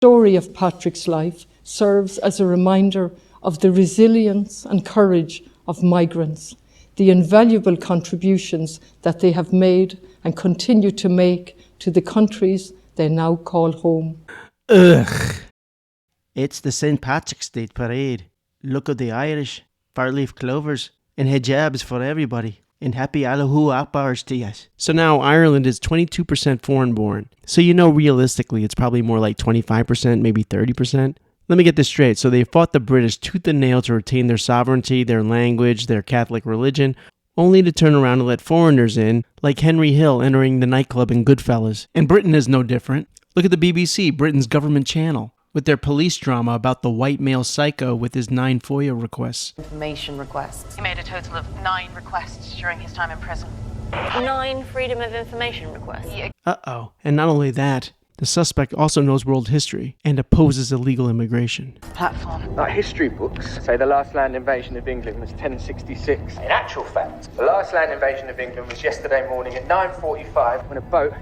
The story of Patrick's life serves as a reminder of the resilience and courage of migrants, the invaluable contributions that they have made and continue to make to the countries they now call home. Ugh. It's the St. Patrick's Day parade. Look at the Irish, far-leaf clovers, and hijabs for everybody. And happy Allahu Akbars to us. So now Ireland is 22% foreign-born. So you know realistically it's probably more like 25%, maybe 30%. Let me get this straight. So they fought the British tooth and nail to retain their sovereignty, their language, their Catholic religion, only to turn around and let foreigners in, like Henry Hill entering the nightclub in Goodfellas. And Britain is no different. Look at the BBC, Britain's government channel, with their police drama about the white male psycho with his 9 FOIA requests. Information requests. He made a total of 9 requests during his time in prison. 9 freedom of information requests. Yeah. Uh-oh. And not only that, the suspect also knows world history and opposes illegal immigration. Platform. Like history books say the last land invasion of England was 1066. In actual fact, the last land invasion of England was yesterday morning at 9:45 when a boat...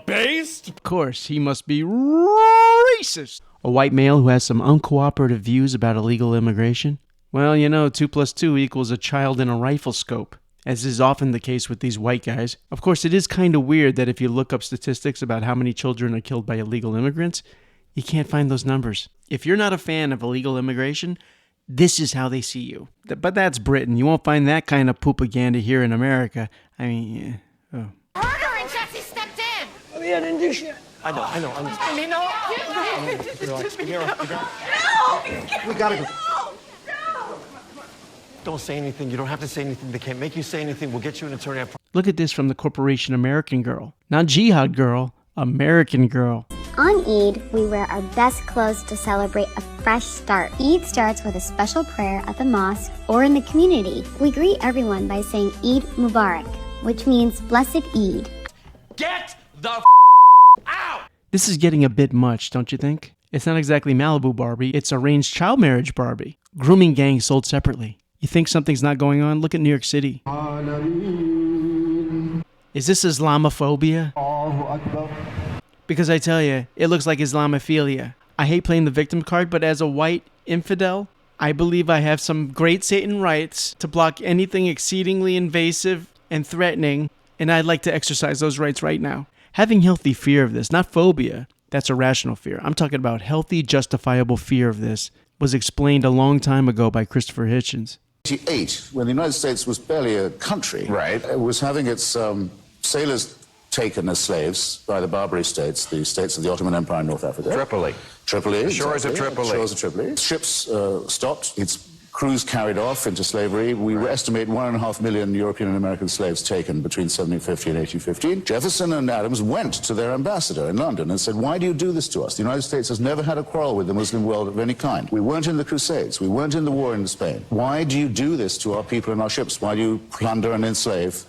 Based? Of course, he must be racist. A white male who has some uncooperative views about illegal immigration? Well, you know, 2 + 2 equals a child in a rifle scope, as is often the case with these white guys. Of course, it is kind of weird that if you look up statistics about how many children are killed by illegal immigrants, you can't find those numbers. If you're not a fan of illegal immigration, this is how they see you. But that's Britain. You won't find that kind of propaganda here in America. I mean, oh. Murdering Jesse stepped in! I didn't do shit. I know. I mean, no. We gotta go. Don't say anything. You don't have to say anything. They can't make you say anything. We'll get you an attorney. Look at this from the Corporation American Girl. Not Jihad Girl, American Girl. On Eid, we wear our best clothes to celebrate a fresh start. Eid starts with a special prayer at the mosque or in the community. We greet everyone by saying Eid Mubarak, which means blessed Eid. Get the out! This is getting a bit much, don't you think? It's not exactly Malibu Barbie, it's arranged child marriage Barbie. Grooming gangs sold separately. You think something's not going on? Look at New York City. Is this Islamophobia? Because I tell you, it looks like Islamophilia. I hate playing the victim card, but as a white infidel, I believe I have some great Satan rights to block anything exceedingly invasive and threatening, and I'd like to exercise those rights right now. Having healthy fear of this, not phobia, that's irrational fear. I'm talking about healthy, justifiable fear of this, was explained a long time ago by Christopher Hitchens. 1988, when the United States was barely a country, right, it was having its sailors taken as slaves by the Barbary states, the states of the Ottoman Empire in North Africa. Tripoli. Tripoli. Shores of exactly. Tripoli. Shores of Tripoli. Ships stopped. Its crews carried off into slavery. We estimate 1.5 million European and American slaves taken between 1750 and 1815. Jefferson and Adams went to their ambassador in London and said, why do you do this to us? The United States has never had a quarrel with the Muslim world of any kind. We weren't in the Crusades. We weren't in the war in Spain. Why do you do this to our people and our ships? Why do you plunder and enslave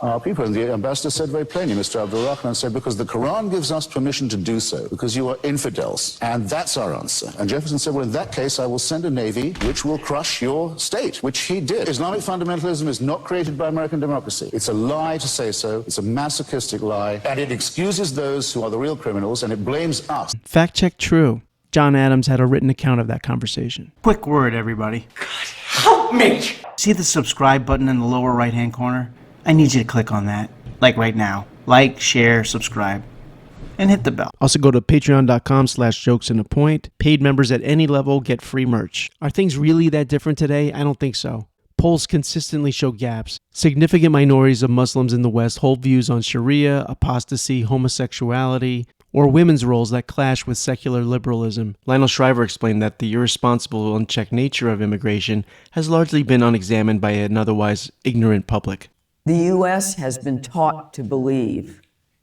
our people? And the ambassador said very plainly, Mr. Abdul Rahman said, because the Quran gives us permission to do so, because you are infidels. And that's our answer. And Jefferson said, well, in that case, I will send a navy which will crush your state, which he did. Islamic fundamentalism is not created by American democracy. It's a lie to say so. It's a masochistic lie. And it excuses those who are the real criminals, and it blames us. Fact check true. John Adams had a written account of that conversation. Quick word, everybody. God, help me! See the subscribe button in the lower right-hand corner? I need you to click on that, like right now. Like, share, subscribe, and hit the bell. Also go to patreon.com/jokesandapoint. Paid members at any level get free merch. Are things really that different today? I don't think so. Polls consistently show gaps. Significant minorities of Muslims in the West hold views on Sharia, apostasy, homosexuality, or women's roles that clash with secular liberalism. Lionel Shriver explained that the irresponsible, unchecked nature of immigration has largely been unexamined by an otherwise ignorant public. The U.S. has been taught to believe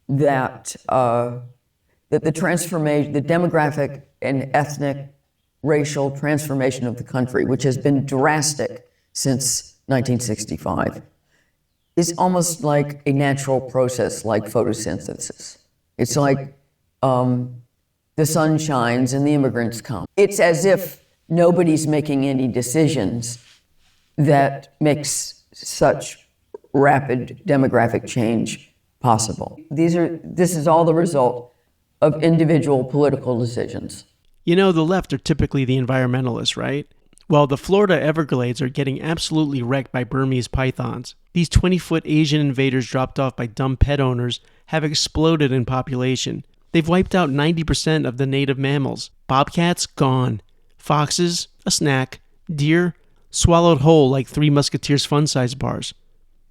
that the transformation, the demographic and ethnic, racial transformation of the country, which has been drastic since 1965, is almost like a natural process, like photosynthesis. It's like the sun shines and the immigrants come. It's as if nobody's making any decisions that makes such rapid demographic change possible. This is all the result of individual political decisions. You know, the left are typically the environmentalists, right? Well, the Florida Everglades are getting absolutely wrecked by Burmese pythons. These 20-foot Asian invaders dropped off by dumb pet owners have exploded in population. They've wiped out 90% of the native mammals. Bobcats, gone. Foxes, a snack. Deer, swallowed whole like Three Musketeers fun-size bars.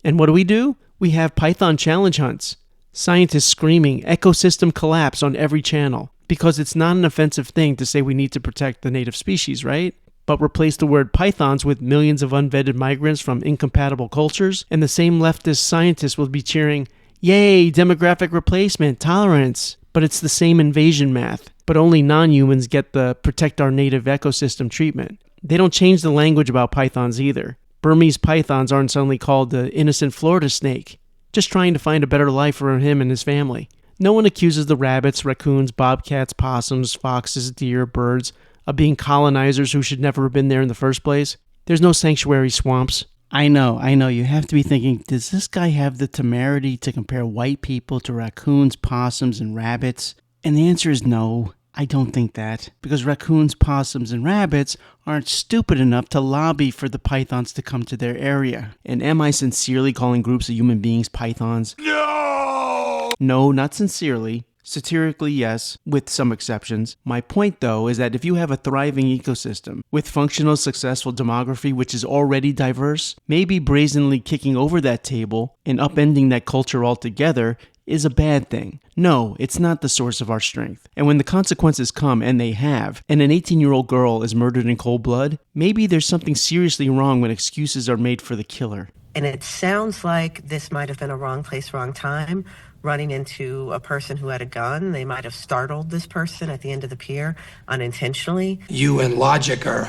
And what do? We have python challenge hunts. Scientists screaming ecosystem collapse on every channel. Because it's not an offensive thing to say we need to protect the native species, right? But replace the word pythons with millions of unvetted migrants from incompatible cultures, and the same leftist scientists will be cheering, yay, demographic replacement, tolerance. But it's the same invasion math, but only non-humans get the protect our native ecosystem treatment. They don't change the language about pythons either. Burmese pythons aren't suddenly called the innocent Florida snake, just trying to find a better life for him and his family. No one accuses the rabbits, raccoons, bobcats, possums, foxes, deer, birds of being colonizers who should never have been there in the first place. There's no sanctuary swamps. I know. You have to be thinking, does this guy have the temerity to compare white people to raccoons, possums, and rabbits? And the answer is no. I don't think that. Because raccoons, possums, and rabbits aren't stupid enough to lobby for the pythons to come to their area. And am I sincerely calling groups of human beings pythons? No, not sincerely. Satirically, yes, with some exceptions. My point, though, is that if you have a thriving ecosystem with functional, successful demography which is already diverse, maybe brazenly kicking over that table and upending that culture altogether is a bad thing. No, it's not the source of our strength. And when the consequences come, and they have, and an 18-year-old girl is murdered in cold blood, maybe there's something seriously wrong when excuses are made for the killer. And it sounds like this might have been a wrong place, wrong time. Running into a person who had a gun. They might have startled this person at the end of the pier unintentionally. You and logic are...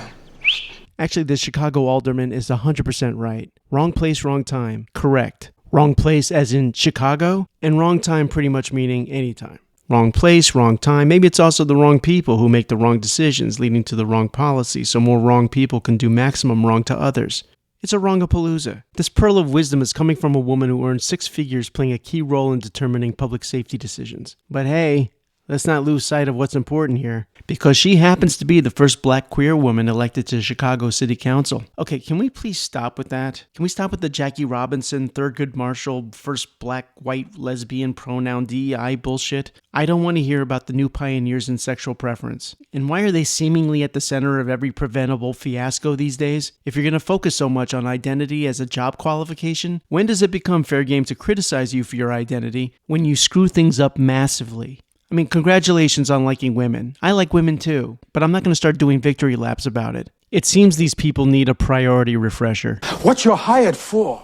Actually, the Chicago alderman is 100% right. Wrong place, wrong time. Correct. Wrong place as in Chicago, and wrong time pretty much meaning anytime. Wrong place, wrong time. Maybe it's also the wrong people who make the wrong decisions, leading to the wrong policy, so more wrong people can do maximum wrong to others. It's a wrongapalooza. This pearl of wisdom is coming from a woman who earned 6 figures playing a key role in determining public safety decisions. But hey, let's not lose sight of what's important here, because she happens to be the first black queer woman elected to Chicago City Council. Okay, can we please stop with that? Can we stop with the Jackie Robinson, Thurgood Marshall, first black, white, lesbian, pronoun DEI bullshit? I don't want to hear about the new pioneers in sexual preference. And why are they seemingly at the center of every preventable fiasco these days? If you're going to focus so much on identity as a job qualification, when does it become fair game to criticize you for your identity when you screw things up massively? I mean, congratulations on liking women. I like women too, but I'm not going to start doing victory laps about it. It seems these people need a priority refresher. What you're hired for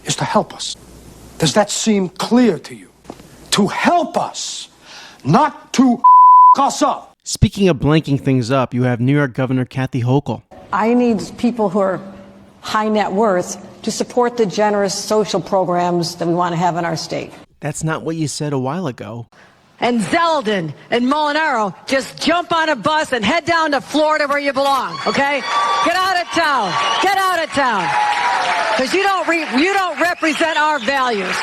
is to help us. Does that seem clear to you? To help us, not to us up. Speaking of blanking things up, you have New York Governor Kathy Hochul. I need people who are high net worth to support the generous social programs that we want to have in our state. That's not what you said a while ago. And Zeldin and Molinaro, just jump on a bus and head down to Florida where you belong, okay? Get out of town. Get out of town. Because you don't represent our values.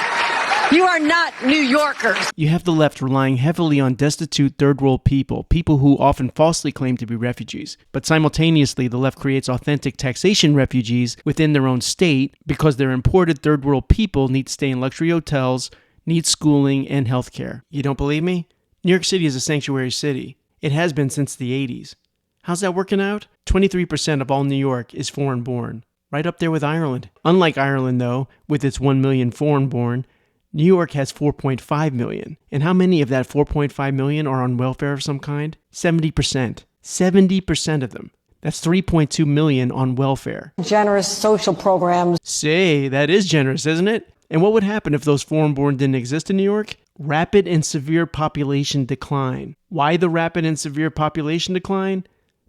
You are not New Yorkers. You have the left relying heavily on destitute third world people who often falsely claim to be refugees. But simultaneously, the left creates authentic taxation refugees within their own state because their imported third world people need to stay in luxury hotels, need schooling, and health care. You don't believe me? New York City is a sanctuary city. It has been since the 80s. How's that working out? 23% of all New York is foreign-born. Right up there with Ireland. Unlike Ireland, though, with its 1 million foreign-born, New York has 4.5 million. And how many of that 4.5 million are on welfare of some kind? 70%. 70% of them. That's 3.2 million on welfare. Generous social programs. Say, that is generous, isn't it? And what would happen if those foreign-born didn't exist in New York? Rapid and severe population decline. Why the rapid and severe population decline?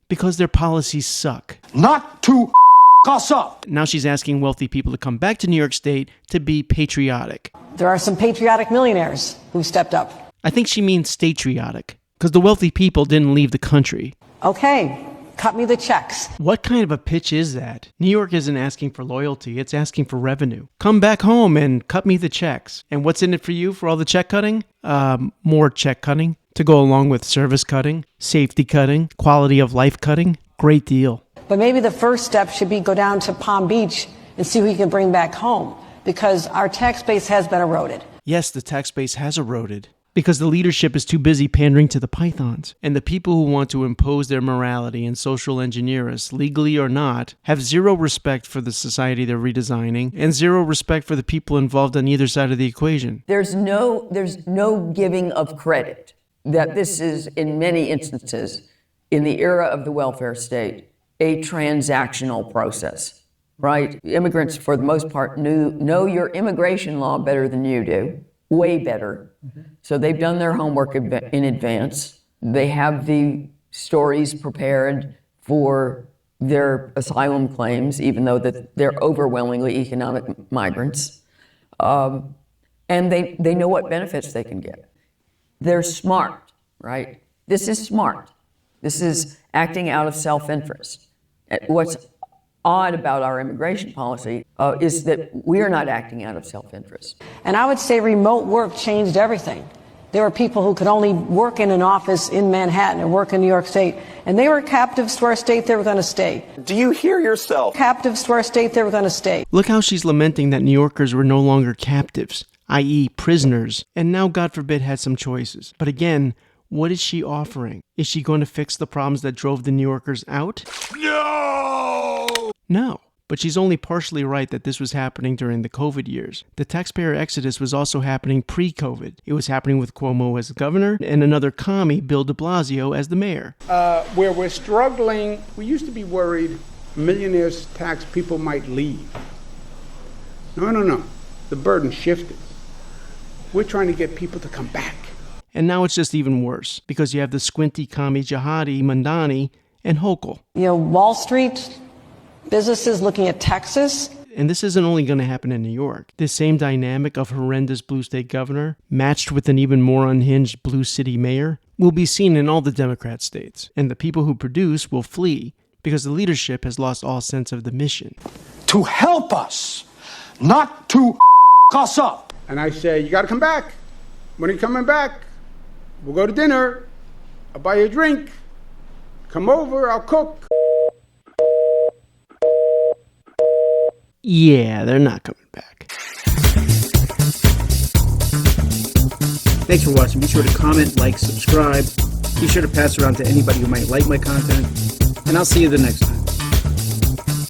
Because their policies suck. Not to us up. Now she's asking wealthy people to come back to New York State to be patriotic. There are some patriotic millionaires who stepped up. I think she means statriotic, because the wealthy people didn't leave the country. Okay, cut me the checks. What kind of a pitch is that? New York isn't asking for loyalty, it's asking for revenue. Come back home and cut me the checks. And what's in it for you for all the check cutting? More check cutting to go along with service cutting, safety cutting, quality of life cutting. Great deal. But maybe the first step should be go down to Palm Beach and see who you can bring back home, because our tax base has been eroded. Yes, the tax base has eroded because the leadership is too busy pandering to the pythons. And the people who want to impose their morality and social engineer us, legally or not, have zero respect for the society they're redesigning and zero respect for the people involved on either side of the equation. There's no giving of credit that this is, in many instances, in the era of the welfare state, a transactional process, right? Immigrants, for the most part, know your immigration law better than you do, way better. So they've done their homework in advance. They have the stories prepared for their asylum claims, even though that they're overwhelmingly economic migrants. And they know what benefits they can get. They're smart, right? This is smart. This is acting out of self-interest. What's odd about our immigration policy is that we're not acting out of self-interest. And I would say remote work changed everything. There were people who could only work in an office in Manhattan or work in New York State, and they were captives to our state. They were going to stay. Do you hear yourself? Captives to our state. They were going to stay. Look how she's lamenting that New Yorkers were no longer captives, i.e. prisoners, and now, God forbid, had some choices. But again, what is she offering? Is she going to fix the problems that drove the New Yorkers out? No. But she's only partially right that this was happening during the COVID years. The taxpayer exodus was also happening pre-COVID. It was happening with Cuomo as governor and another commie, Bill de Blasio, as the mayor. Where we're struggling, we used to be worried millionaires tax people might leave. No. The burden shifted. We're trying to get people to come back. And now it's just even worse, because you have the squinty commie jihadi Mamdani and Hochul. You know, Wall Street, businesses looking at Texas. And this isn't only going to happen in New York. This same dynamic of horrendous blue state governor, matched with an even more unhinged blue city mayor, will be seen in all the Democrat states. And the people who produce will flee, because the leadership has lost all sense of the mission. To help us, not to us up. And I say, you got to come back. When are you coming back? We'll go to dinner. I'll buy you a drink. Come over, I'll cook. Yeah, they're not coming back. Thanks for watching. Be sure to comment, like, subscribe. Be sure to pass around to anybody who might like my content. And I'll see you the next time.